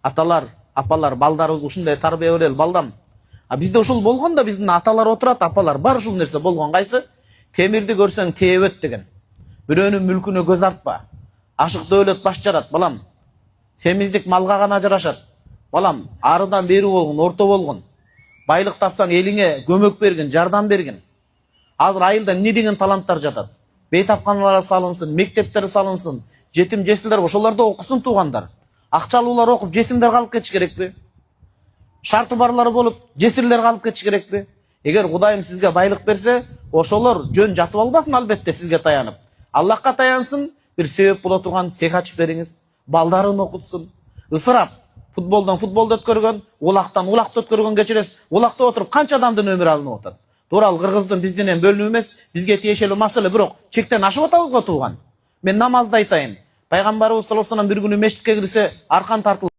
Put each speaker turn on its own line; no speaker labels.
аталар, апалар балдарыбызга ушундай тарбия берели балдам. А бизде ошол болгон да, биздин аталар отурат, апалар бар ушул нерсе болгон. Кайсы? Темирди көрсөң теебет деген. Бирөөнүн мүлкүнө көз артпа. Ашык дөөлөт баш жарат, балам. Семиздик малга гана жарашат. Балам, арыдан бери болгон, орто болгон. Байлык тапсаң элиңе көмөк бергин, жардам бергин. Азыр айылда эмне деген таланттар жатат? Бейтапканалар салынсын, мектептер салынсын, жетим жесилдер ошолордо окусун туугандар. Акчалуулар окуп жетимдер калып кетиш керекпи? Шарты барлары болуп, жесирлер калып кетиш керекпи? Эгер Кудайым сизге байлык берсе, ошолор жөн жатып албасын албетте сизге таянып. Аллахка таянсын, бир себеп боло турган цех ачып бериңиз. Балдарын окутсын. Ысырап футболдон футболду өткөргөн, улактан улакты өткөргөн кечиресиз. Улакта отуруп канча адамдын өмүрү алынып атат. Туурал кыргыздын бизден бөлүнүү эмес, бизге тиешелүү маселе, бирок чектен ашып атабызго тууган. Мен намазды айтайын. Пайгамбарыбыз саллаллаху алейхи вассалам бир күнү мешитке кирсе, аркан тартылып